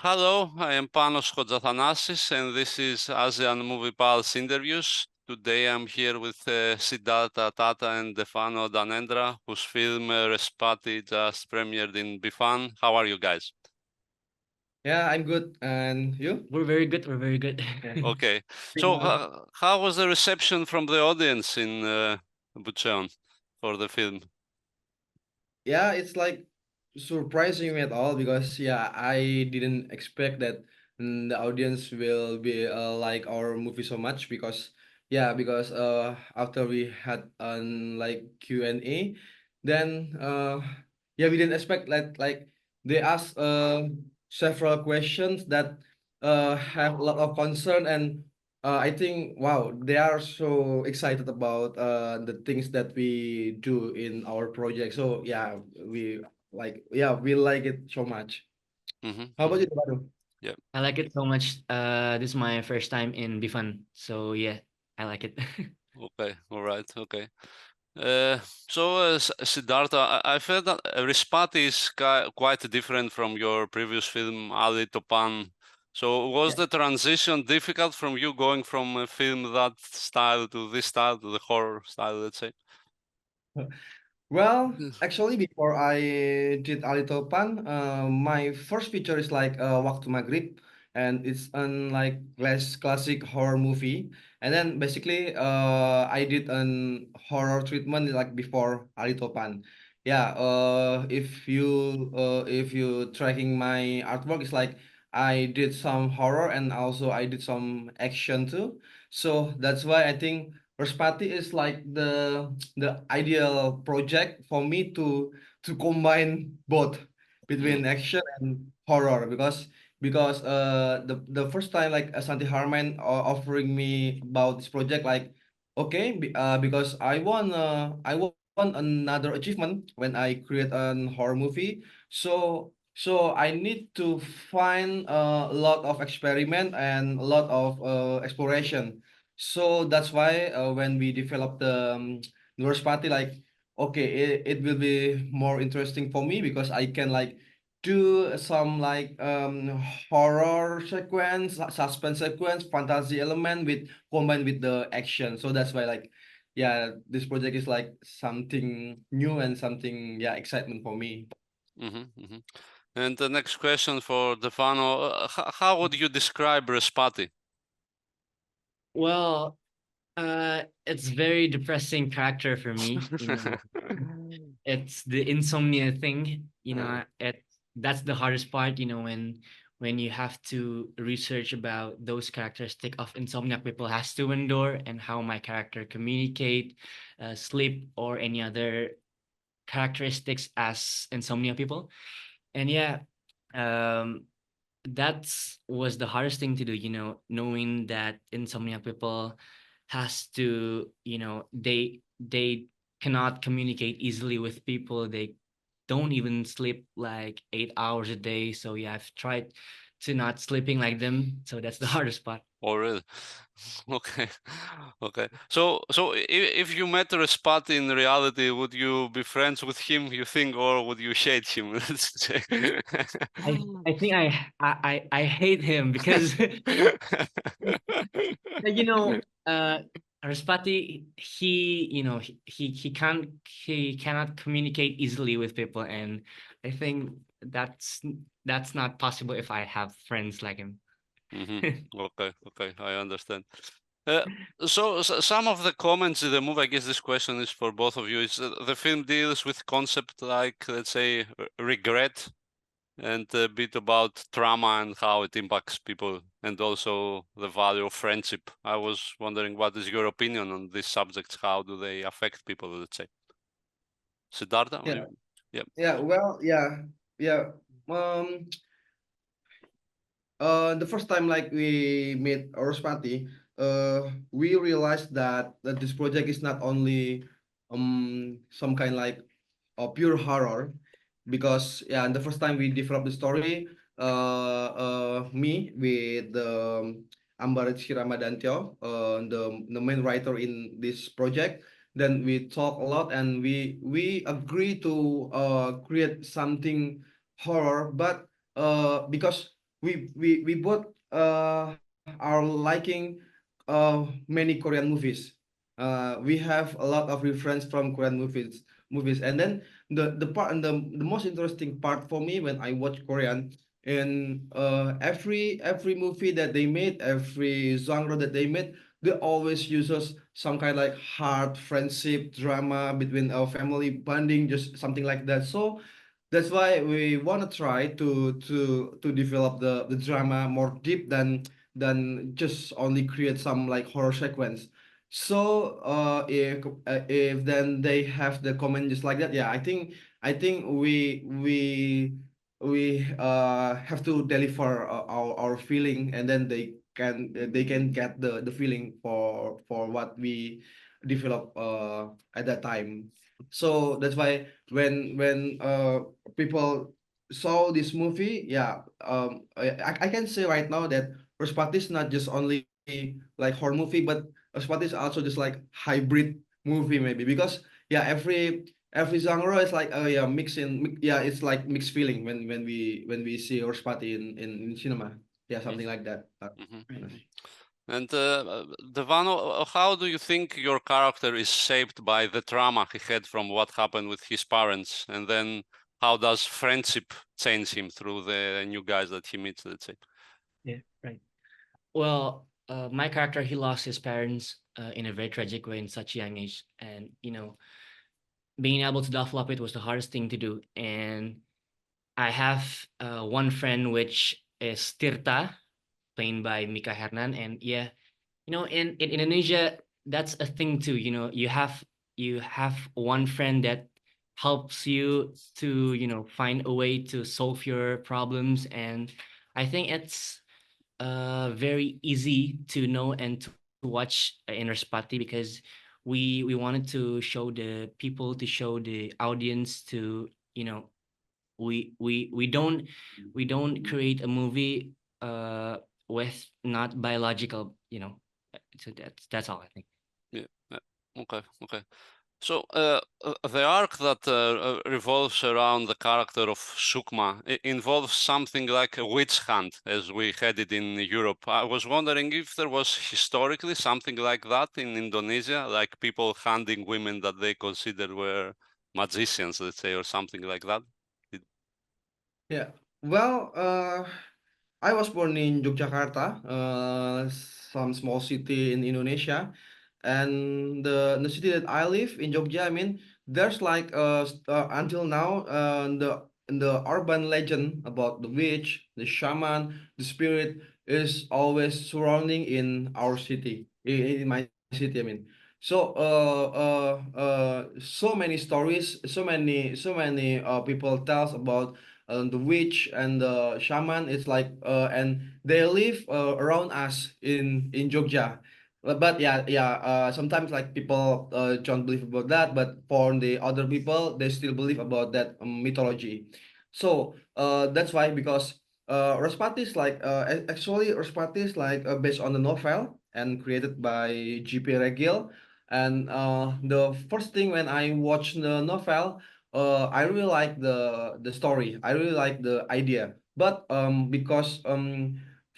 Hello, I am Panos Kotzathanasis, and this is ASEAN Movie Pulse Interviews. Today I'm here with Sidharta Tata and Devano Danendra, whose film Respati just premiered in BIFAN. How are you guys? Yeah, I'm good. And you? We're very good. We're very good. Yeah. Okay, Good so now. how was the reception from the audience in Bucheon for the film? Yeah, it's like surprising me at all because yeah, I didn't expect that the audience will be like our movie so much because after we had like Q&A, then yeah, we didn't expect like they asked several questions that have a lot of concern, and I think wow, they are so excited about the things that we do in our project. So yeah, we like it so much. How about you, Mm-hmm. Devano? Yeah. I like it so much. This is my first time in BIFAN, so yeah, I like it. Okay. All right. Okay. Uh, Siddhartha, I felt that Respati is quite different from your previous film, Ali Topan. So was Yeah. the transition difficult from you going from a film that style to this style, to the horror style, let's say? Well, Mm. actually, before I did Ali Topan, my first feature is like Waktu Maghrib, and it's an like less classic horror movie. And then basically, I did an horror treatment like before Ali Topan. Yeah. If you tracking my artwork, it's like I did some horror and also I did some action too. So that's why I think Respati is like the ideal project for me to combine both Mm. between action and horror because the first time like Santi Harman offering me about this project, like okay, because I want another achievement when I create an horror movie. So I need to find a lot of experiment and a lot of exploration. So that's why when we develop the Party, like okay, it will be more interesting for me because I can like do some like horror sequence, suspense sequence, fantasy element with combined with the action. So that's why like yeah, this project is like something new and something yeah excitement for me. Mm-hmm. And the next question for Stefano, how would you describe Respati? Well, it's very depressing character for me. It's the insomnia thing. That's the hardest part. When you have to research about those characteristic of insomniac people has to endure and how my character communicate, sleep, or any other characteristics as insomnia people. And yeah, um, that's was the hardest thing to do, knowing that insomnia people has to, they cannot communicate easily with people. They don't even sleep like 8 hours a day. So yeah, I've tried to not sleeping like them. So that's the hardest part. Oh, really? Okay. Okay. So if you met Respati in reality, would you be friends with him, you think, or would you hate him? Let's say. I think I hate him because you know, uh, Respati, he cannot communicate easily with people, and I think that's not possible if I have friends like him. Hmm. Okay, okay, I understand. Uh, so some of the comments in the movie, I guess this question is for both of you, is the film deals with concept like, let's say, regret and a bit about trauma and how it impacts people, and also the value of friendship. I was wondering, what is your opinion on these subjects? How do they affect people, let's say? Siddhartha? Yeah, Yeah. yeah, well, yeah. Um, the first time like we met Orospati, we realized that this project is not only some kind like a pure horror, because yeah, and the first time we developed the story, me with Ambarit Ramadantio, the main writer in this project. Then we talk a lot and we agree to create something horror, but because we both are liking many Korean movies. We have a lot of reference from Korean movies, and then the most interesting part for me when I watch Korean, in every movie that they made, every genre that they made, they always uses some kind of like heart friendship drama between our family bonding, just something like that. So that's why we want to try to develop the drama more deep than just only create some like horror sequence. So if then they have the comment just like that, yeah, I think we have to deliver our feeling, and then they can get the feeling for what we develop at that time. So that's why when people saw this movie, yeah, I can say right now that Respati is not just only like horror movie, but Respati is also just like hybrid movie maybe, because yeah, every genre is like yeah, yeah, it's like mixed feeling when we see Respati in cinema. Yeah, something like that. Mhm. Right, Panos. right. And Devano, how do you think your character is shaped by the trauma he had from what happened with his parents? And then how does friendship change him through the new guys that he meets, let's say? Yeah, right. Well, my character, he lost his parents in a very tragic way in such a young age, and being able to develop it was the hardest thing to do. And I have one friend, which is Tirta, played by Mika Hernan, and yeah, in Indonesia, that's a thing too. You have one friend that helps you to find a way to solve your problems, and I think it's very easy to know and to watch in Respati, because we wanted to show the people, to show the audience, to we don't create a movie with not biological, so that's all I think. Yeah. Okay. Okay. So the arc that revolves around the character of Sukma involves something like a witch hunt, as we had it in Europe. I was wondering if there was historically something like that in Indonesia, like people hunting women that they consider were magicians, let's say, or something like that. Did- Yeah. Well, I was born in Yogyakarta, some small city in Indonesia, and the city that I live in Jogja. I mean, there's like until now the urban legend about the witch, the shaman, the spirit is always surrounding in our city, in my city. I mean, so so many stories, so many people tells about the witch and the shaman. It's like and they live around us in Jogja. But yeah, yeah, sometimes like people don't believe about that, but for the other people they still believe about that mythology. So that's why, because Respati is like actually Respati is like based on the novel and created by GP Regil. And the first thing when I watched the novel, I really like the story. I really like the idea. But because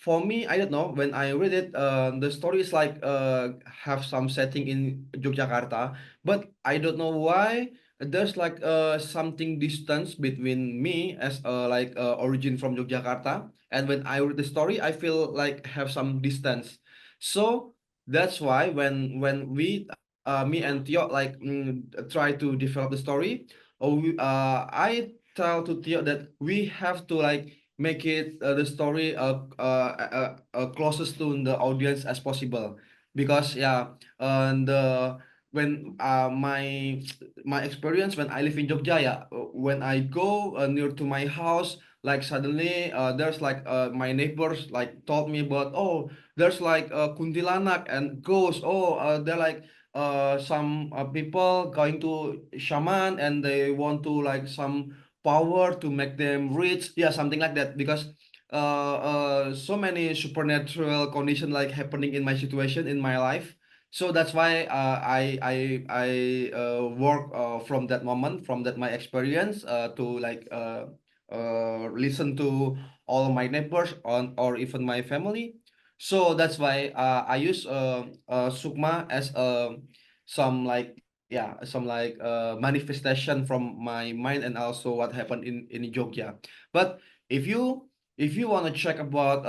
for me, I don't know. When I read it, the story is like have some setting in Yogyakarta, but I don't know why there's like something distance between me as like origin from Yogyakarta, and when I read the story, I feel like have some distance. So that's why when we me and Tio like try to develop the story, I tell to Tio that we have to like make it the story closest to the audience as possible, because yeah, and when my experience when I live in Jogja, yeah, when I go near to my house, like suddenly there's like my neighbors like told me about, oh, there's like kuntilanak and ghosts. Oh, they're like some people going to shaman and they want to like some power to make them rich, yeah, something like that, because so many supernatural condition like happening in my situation in my life. So that's why I work from that moment, from that my experience to like listen to all my neighbors on or even my family. So that's why I use Sukma as some like some like manifestation from my mind and also what happened in Jogja. But if you if you want to check about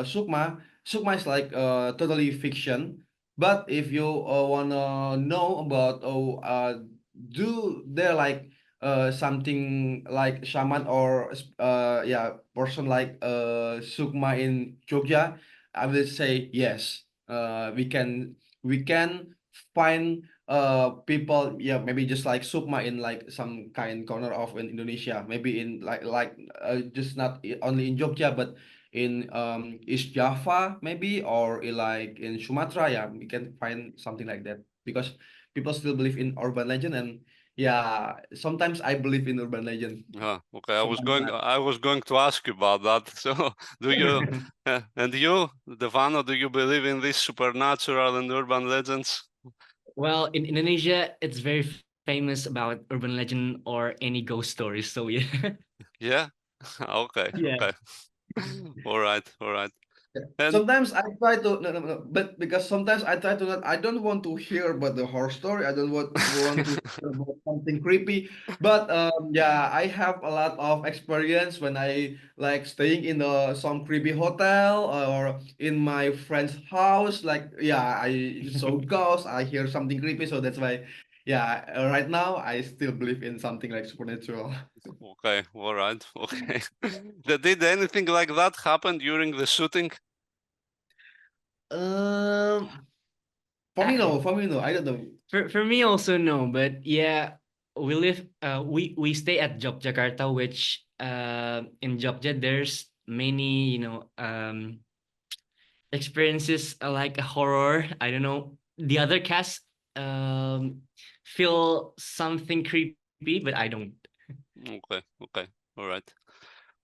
Sukma is like totally fiction. But if you wanna know about do there like something like shaman or person like Sukma in Jogja, I will say yes. We can find people, yeah, maybe just like Sukma in like some kind corner of in Indonesia, maybe in like just not only in Jogja but in East Java maybe, or like in Sumatra. Yeah, we can find something like that because people still believe in urban legend. And yeah, sometimes I believe in urban legend. Okay, Sometimes not. I was going to ask you about that. So, do you, and you, Devano, do you believe in these supernatural and urban legends? Well, in Indonesia, it's very famous about urban legend or any ghost stories. So yeah. Yeah. Okay. Yeah. Okay. All right. All right. And Sometimes I try to no, but because sometimes I try to not. I don't want to hear about the horror story. I don't want to hear about something creepy. But yeah, I have a lot of experience when I like staying in some creepy hotel or in my friend's house. Like yeah, I saw ghosts. I hear something creepy. So that's why, yeah, right now I still believe in something like supernatural. okay. All right. Okay. Did anything like that happen during the shooting? Um, for me Uh, no, for me no. I don't know. for me also no, but yeah, we stay at Jogjakarta, which in Jogja there's many experiences like a horror. I don't know. The other cast um feel something creepy, but I don't. Okay. Okay. All right.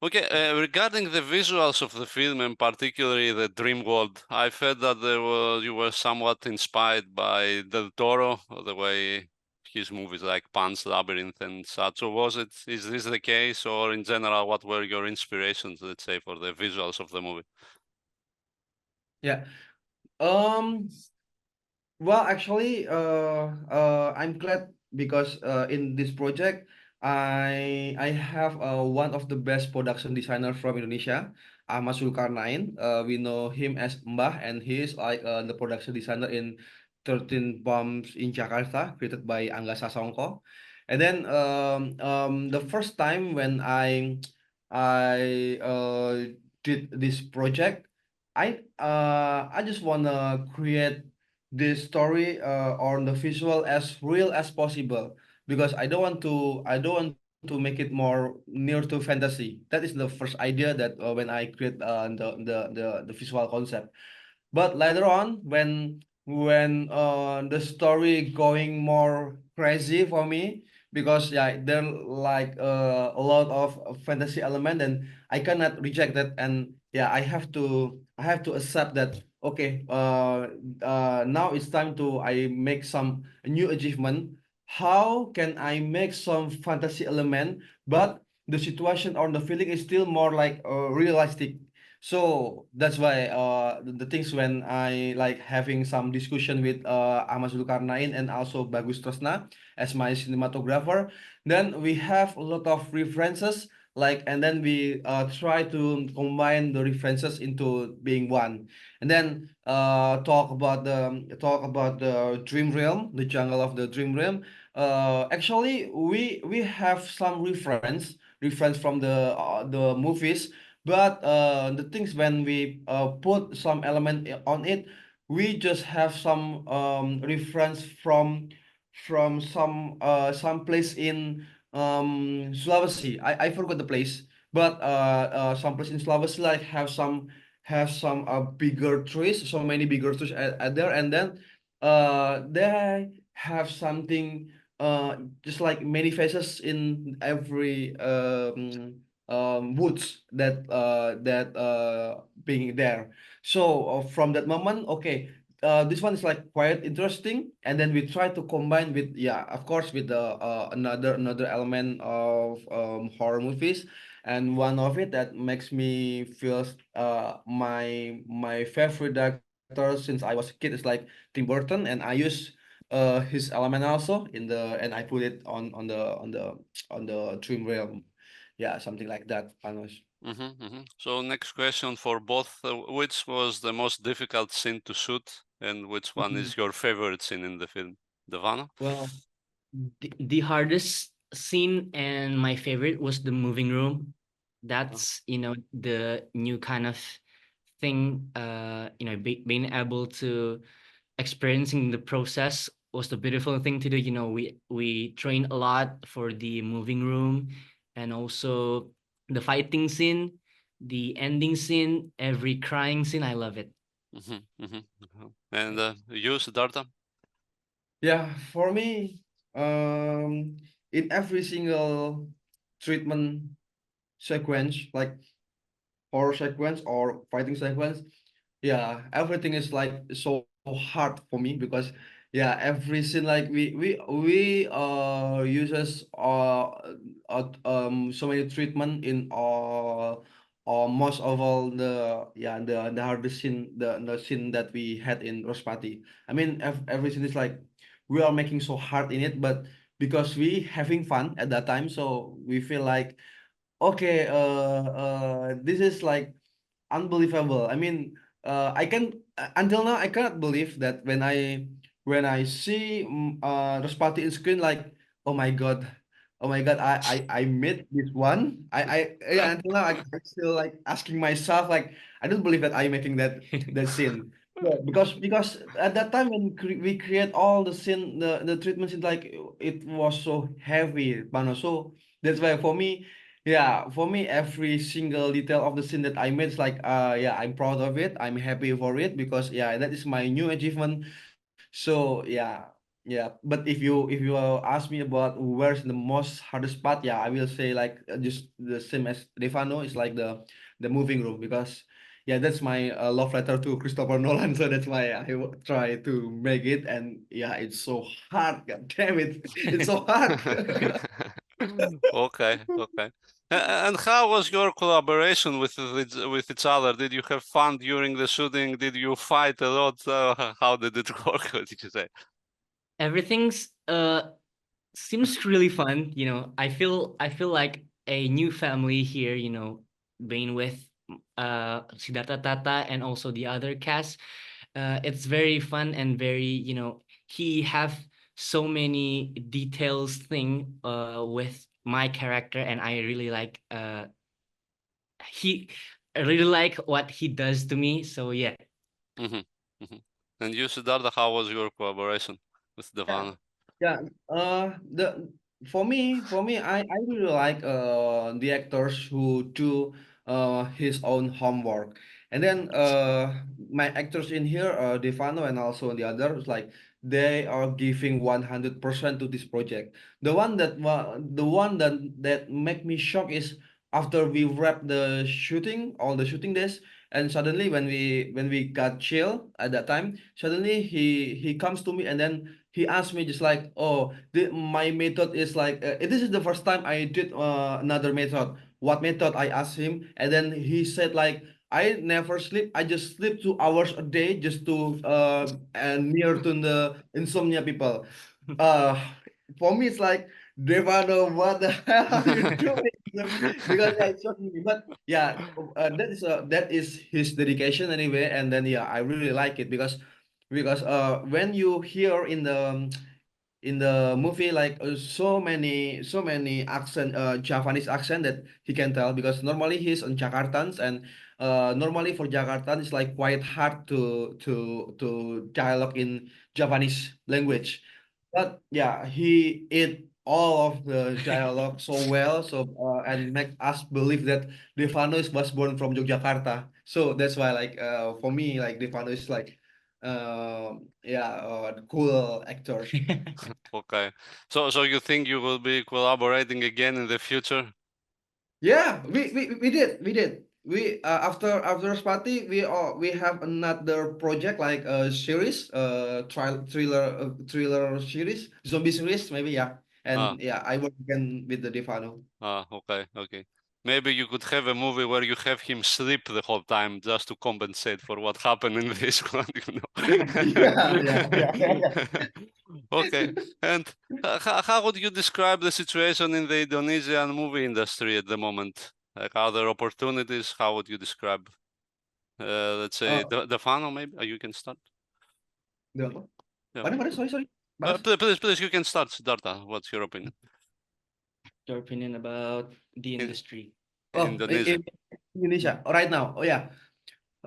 Okay, regarding the visuals of the film and particularly the dream world, I've heard that you were somewhat inspired by Del Toro, the way his movies like Pan's Labyrinth and such. So is this the case, or in general, what were your inspirations, let's say, for the visuals of the movie? Yeah. Um. Well, actually, I'm glad because in this project, I have one of the best production designer from Indonesia, Ahmad Zulkarnain. We know him as Mbah, and he is like the production designer in 13 Bombs in Jakarta, created by Angga Sasongko. And then the first time when I did this project, I just wanna create this story or the visual as real as possible because I don't want to make it more near to fantasy. That is the first idea that when I create the visual concept. But later on, when the story going more crazy for me, because yeah, there like a lot of fantasy element, and I cannot reject that, and yeah, I have to accept that. Okay, now it's time to I make some new achievement. How can I make some fantasy element, but the situation or the feeling is still more like realistic? So that's why the things when I like having some discussion with Ahmad Zulkarnain and also Bagus Tresna as my cinematographer, then we have a lot of references like, and then we try to combine the references into being one, and then talk about the dream realm, the jungle of the dream realm. Actually, we have some reference from the movies, but the things when we put some element on it, we just have some reference from some place in Sulawesi. I forgot the place, but some place in Sulawesi like have some bigger trees, so many bigger trees at there, and then they have something just like many faces in every woods that being there. So from that moment, okay, this one is like quite interesting, and then we try to combine with, yeah, of course, with the another element of horror movies, and one of it that makes me feel my favorite director since I was a kid is like Tim Burton, and I use his element also in the, and I put it on the dream realm, yeah, something like that, Panos. So next question for both, which was the most difficult scene to shoot, and which one Mhm. is your favorite scene in the film? Devano? Well, The hardest scene and my favorite was the moving room. Oh. That's, the new kind of thing, being able to experiencing the process was the beautiful thing to do. We trained a lot for the moving room, and also the fighting scene, the ending scene, every crying scene. I love it. And you, Siddhartha? yeah, for me, in every single treatment sequence, like horror sequence or fighting sequence, yeah, everything is like so hard for me because, yeah, every scene, like we uses so many treatment in all, or most of all, the, yeah, the hardest scene, the scene that we had in Rospati. I mean, every scene is like we are making so hard in it, but because we having fun at that time, so we feel like, okay, this is like unbelievable. I mean, I can until now I cannot believe that when I see Rospati in screen, like, oh my God, oh my God, I made this one. Yeah, until now I still like asking myself, like, I don't believe that I making that scene. Yeah, because at that time when we create all the scene, the treatment scene, like it was so heavy, Pano. So that's why for me, yeah, for me, every single detail of the scene that I made is like, yeah, I'm proud of it. I'm happy for it because, yeah, that is my new achievement. So, yeah, yeah. But if you ask me about where's the most hardest part, yeah, I will say like, just the same as Devano is like the moving room, because, yeah, that's my love letter to Christopher Nolan. So that's why I try to make it, and yeah, it's so hard. God damn it, it's so hard. Okay, okay. And how was your collaboration with each other? Did you have fun during the shooting? Did you fight a lot? How did it work? What did you say? Everything's seems really fun. I feel like a new family here, being with Sidharta Tata and also the other cast. It's very fun and very, he have so many details thing with my character, and he I really like what he does to me. So yeah. hmm hmm And you, Siddhartha, how was your collaboration with Yeah, Devano? yeah. The for me, I really like the actors who do his own homework, and then my actors in here, Devano and also the others, like they are giving 100% to this project. The one that make me shocked is after we wrap the shooting, all the shooting days, and suddenly when we got chill at that time, suddenly he comes to me, and then he asked me just like, oh, my method is like, this is the first time I did another method. What method? I asked him, and then he said like, I never sleep. I just sleep 2 hours a day just to and near to the insomnia people. Uh, for me, it's like, Devano, what the hell are you doing? Because, yeah, it's shocking me. But yeah, that is his dedication anyway. And then, yeah, I really like it because when you hear in the movie, like, so many accent, Javanese accent that he can tell, because normally he's on Jakartans, and normally for Jakartan it's like quite hard to dialogue in Javanese language. But yeah, he ate all of the dialogue so well, so and make us believe that Devano was born from Yogyakarta. So that's why, like, for me, like, Devano is like, yeah, cool actor. Okay. So you think you will be collaborating again in the future? Yeah, we did. after Respati, we have another project like a series, thriller series, zombie series maybe, yeah. Ah, And yeah, I work again with the Devano. okay, okay. Maybe you could have a movie where you have him sleep the whole time just to compensate for what happened in this one, you Yeah. know. Okay. And how would you describe the situation in the Indonesian movie industry at the moment? Like, are there opportunities? How would you describe, let's say, Uh, the funnel? Maybe you can start. the apa? Yeah. Mana, sorry, Panas. Please, you can start, Siddhartha. What's your opinion? Your opinion about the In industry. Oh, Indonesia. in Indonesia, right now. Oh yeah.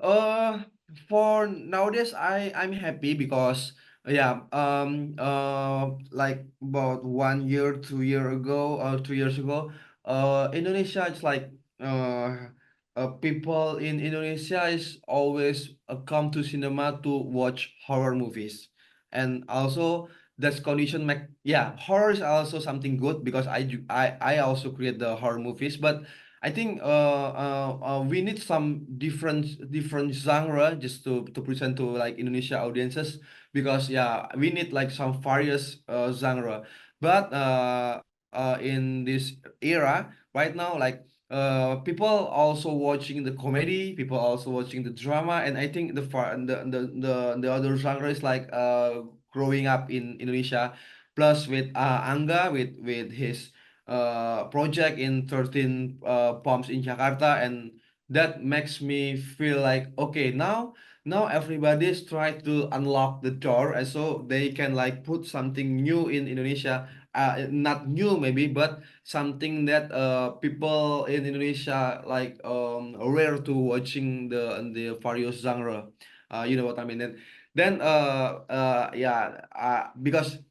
Uh, for nowadays, I'm happy because yeah, like about 1 year, 2 year ago, or 2 years ago, Indonesia is like people in Indonesia is always come to cinema to watch horror movies, and also that's condition make yeah, horror is also something good because I also create the horror movies, but I think we need some different genre just to present to like Indonesia audiences because yeah we need like some various genre. But in this era right now, like people also watching the comedy, people also watching the drama, and I think the other genre is like growing up in Indonesia. Plus with Angga with his project in 13 pumps in Jakarta, and that makes me feel like okay, now everybody's trying to unlock the door, and so they can like put something new in Indonesia, not new maybe, but something that people in Indonesia like rare to watching the various genre. You know what I mean? And then yeah, because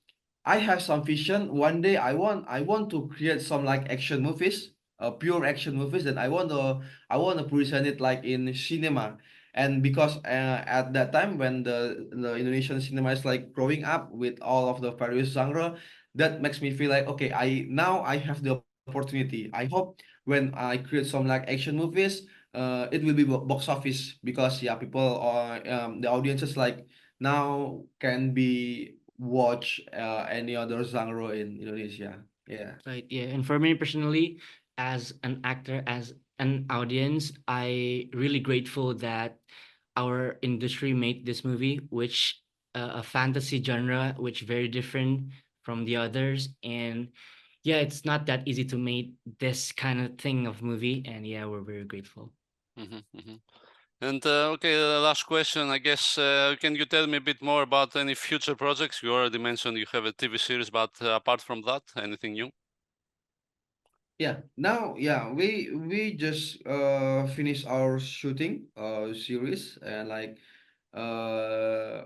I have some vision. One day I want to create some like action movies, pure action movies that I want to present it like in cinema. And because at that time when the Indonesian cinema is like growing up with all of the various genre, that makes me feel like okay, I have the opportunity. I hope when I create some like action movies, it will be box office because yeah, people are the audiences like now can be watch any other genre in Indonesia. Yeah. Right. Yeah. And for me personally, as an actor, as an audience, I really grateful that our industry made this movie, which a fantasy genre, which very different from the others. And yeah, it's not that easy to make this kind of thing of movie. And yeah, we're very grateful. And okay, last question, I guess. Can you tell me a bit more about any future projects? You already mentioned you have a TV series, but apart from that, anything new? Yeah. Now, yeah, we just finished our shooting series, and like uh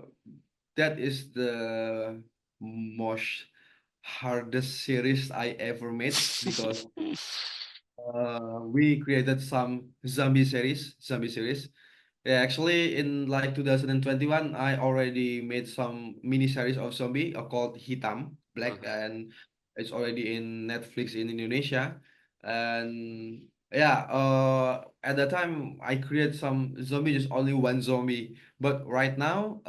that is the most hardest series I ever made because we created some zombie series. Yeah, actually, in like 2021, I already made some mini series of zombie called Hitam Black, Uh-huh. and it's already in Netflix in Indonesia. And yeah, at the time I create some zombie, just only one zombie. But right now,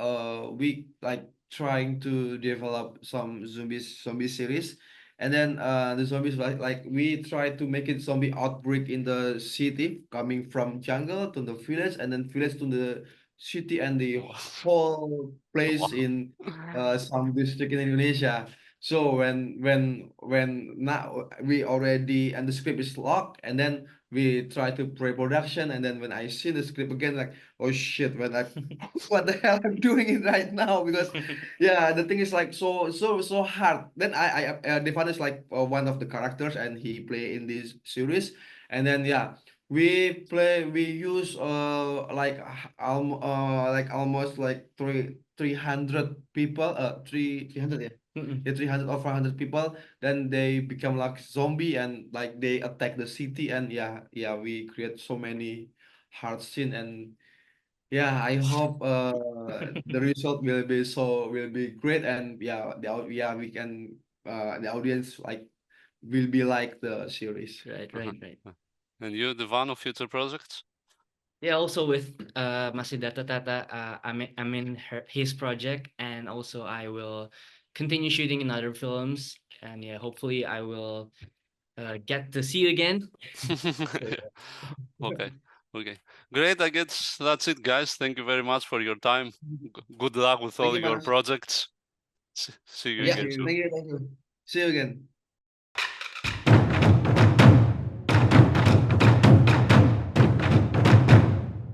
we like trying to develop some zombie series, and then the zombies like we try to make it zombie outbreak in the city, coming from jungle to the village, and then village to the city, and the whole place in some district in Indonesia. So when now we already and the script is locked, and then we try to pre-production, and then when I see the script again, like oh shit, when I what the hell I'm doing it right now, because yeah, the thing is like so hard. Then Devano is like one of the characters, and he play in this series, and then yeah, we use like almost like 300 people, 300, yeah. Mm-mm. Yeah, 300 or 400 people, then they become like zombie, and like they attack the city, and yeah, we create so many hard scene, and yeah, I hope the result will be great, and yeah, yeah, we can the audience like will be like the series. Right, Uh-huh. right, right. And you, Devano, future projects? Yeah, also with Sidharta Tata, I'm in his project, and also I will continue shooting in other films, and yeah, hopefully I will get to see you again. So, yeah. Okay. Okay. Great. I guess that's it, guys. Thank you very much for your time. Good luck with Thank all you, your Panos. projects. See you Thank Yeah, again you. soon. thank you, thank you. See you again.